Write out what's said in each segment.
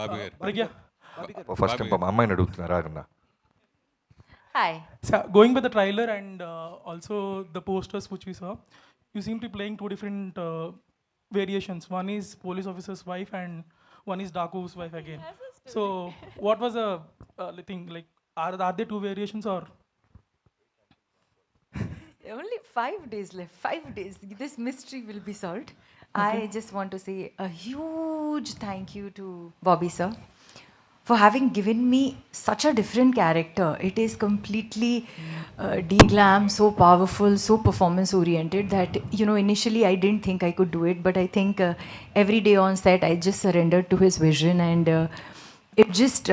బాబీ గారు Pragya. First time మా అమ్మాయిని అడుగుతున్నారా అన్న. Hi. So, going by the trailer and also the posters which we saw, you seem to be playing two different variations. One is police officer's wife and one is Daku's wife again. So, what was the thing? Like, are there two variations or? Only 5 days left. 5 days. This mystery will be solved. I just want to say a huge thank you to Bobby sir for having given me such a different character. It is completely de-glam, so powerful, so performance oriented that, you know, initially I didn't think I could do it, but I think every day on set I just surrendered to his vision and it just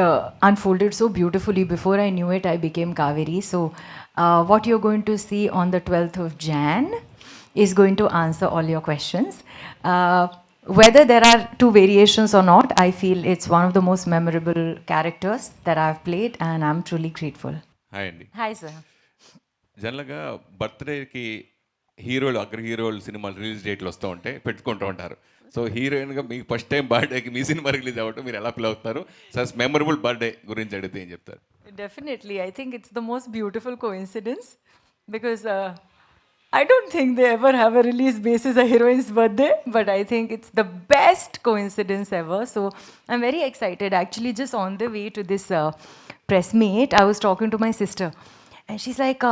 unfolded so beautifully. Before I knew it, I became Kaveri. So what you're going to see on the 12th of Jan is going to answer all your questions. Whether there are two variations or not, I feel it's one of the most memorable characters that I've played and I'm truly grateful. Hi అండి. Hi sir. జనరల్గా బర్త్డేకి హీరోలు అగ్ర హీరోలు సినిమాలు release డేట్లు వస్తూ ఉంటే పెట్టుకుంటూ ఉంటారు. సో హీరోయిన్గా మీకు ఫస్ట్ టైం బర్త్డేకి మీ సినిమా రిలీజ్ అవ్వటం మీరు ఎలా ఫీల్ అవుతారు? సస్ మెమరబుల్ బర్త్డే గురించి అడిగితే ఏం చెప్తారు? Definitely. I think it's the most beautiful coincidence because I don't think they ever have a release basis a heroine's birthday, but I think it's the best coincidence ever. So I'm very excited. Actually, just on the way to this press meet, I was talking to my sister and she's like,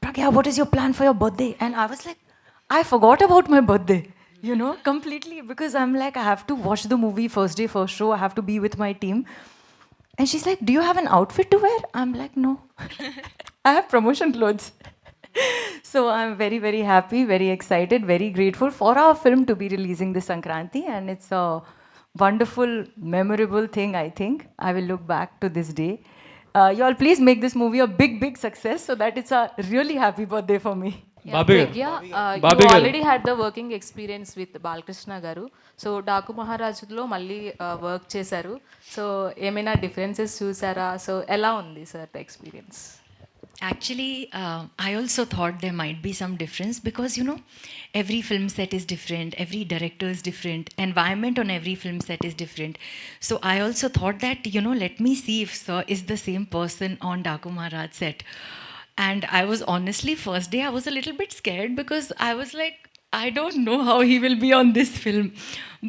Pragya, what is your plan for your birthday? And I was like, I forgot about my birthday, you know, completely because I'm like, I have to watch the movie first day, first show. I have to be with my team. And she's like, do you have an outfit to wear? I'm like, no. I have promotion clothes. So I'm very, very happy, very excited, very grateful for our film to be releasing this Sankranti. And it's a wonderful, memorable thing, I think. I will look back to this day. You all please make this movie a big, big success so that it's a really happy birthday for me. Babi garu. Pragya, Babi you garu. already had the working experience with Balkrishna garu. So Daku Maharajlo మళ్ళీ work చేశారు. So ఏమైనా differences చూసారా? So ఎలా ఉంది sir the experience? Actually, I also thought there might be some difference because, you know, every film set is different, every director is different, environment on every film set is different. So I also thought that, you know, let me see if Sir is the same person on Daku Maharaj set. And I was honestly, first day, I was a little bit scared because I was like, I don't know how he will be on this film.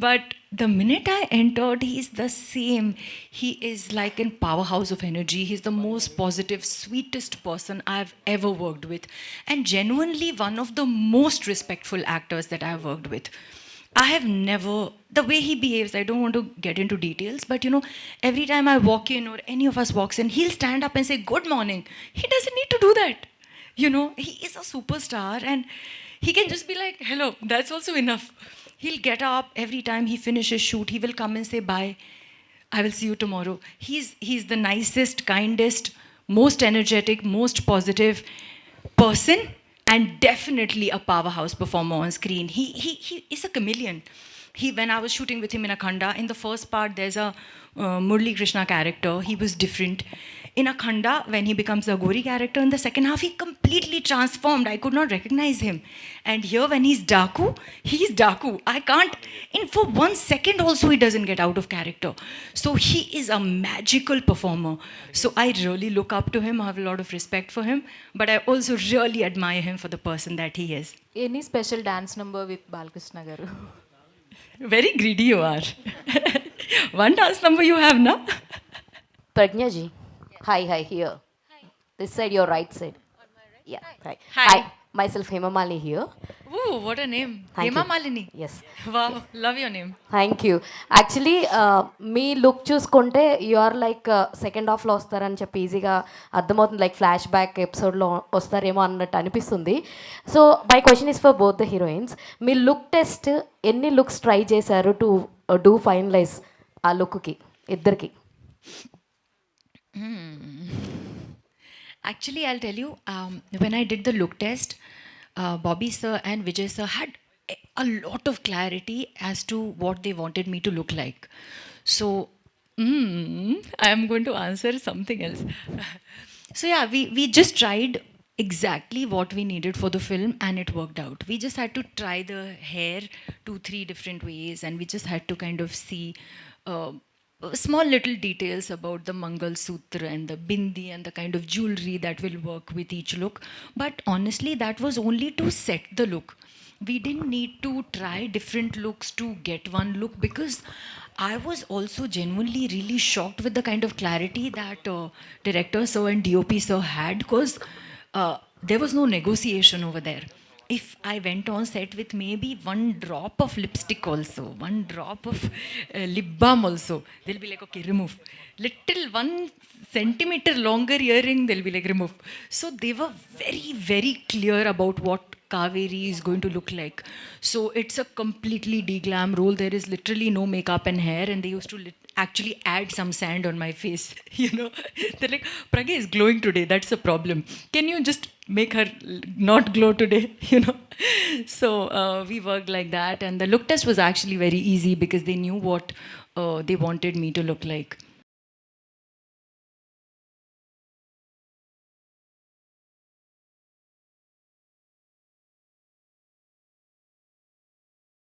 But the minute I entered, he's the same. He is like a powerhouse of energy. He's the most positive, sweetest person I've ever worked with. And genuinely one of the most respectful actors that I've worked with. I have never, the way he behaves, I don't want to get into details, but you know, every time I walk in or any of us walks in, he'll stand up and say, good morning. He doesn't need to do that. You know, he is a superstar and he can just be like, hello, that's also enough. He'll get up every time he finishes shoot, he will come and say, bye, I will see you tomorrow. He's the nicest, kindest, most energetic, most positive person and definitely a powerhouse performer on screen. He is a chameleon. When I was shooting with him in Akhanda, in the first part there's a Murli Krishna character. He was different. In Akhanda, when he becomes a Gori character, in the second half, he completely transformed. I could not recognize him. And here, when he's Daku, he's Daku. I can't, for 1 second also, he doesn't get out of character. So he is a magical performer. So I really look up to him. I have a lot of respect for him. But I also really admire him for the person that he is. Any special dance number with Balakrishna గారు? Very greedy you are. One dance number you have, na? Pragya ji. Hi, here. This side, your right side. Yeah, right. Hi. Myself Hema Malini here. Ooh, what a name. Thank Hema you. Malini. Yes. Wow, love your name. Thank you. Actually me look చూసుకుంటే you are like second హాఫ్లో వస్తారని చెప్పి ఈజీగా అర్థమవుతుంది, like flash back ఎపిసోడ్లో వస్తారేమో అన్నట్టు అనిపిస్తుంది. So my question is for both the heroines. Me look test ఎన్ని లుక్స్ ట్రై చేశారు టు డూ ఫైనలైజ్ ఆ లుక్కి ఇద్దరికి? Actually, I'll tell you, when I did the look test, Bobby sir and Vijay sir had a lot of clarity as to what they wanted me to look like. So, I am going to answer something else. So yeah, we just tried exactly what we needed for the film and it worked out. We just had to try the hair 2-3 different ways and we just had to kind of see small little details about the Mangal Sutra and the bindi and the kind of jewelry that will work with each look. But honestly, that was only to set the look. We didn't need to try different looks to get one look, because I was also genuinely really shocked with the kind of clarity that director sir and DOP sir had, because there was no negotiation over there. If I went on set with maybe one drop of lipstick also, one drop of lip balm also, they'll be like, okay, remove. Little 1 centimeter longer earring, they'll be like, remove. So they were very, very clear about what Kaveri is going to look like. So it's a completely deglam role. There is literally no makeup and hair, and they used to actually add some sand on my face. You know, they're like, Pragya is glowing today. That's a problem. Can you just make her not glow today? You know. So we worked like that, and the look test was actually very easy because they knew what they wanted me to look like.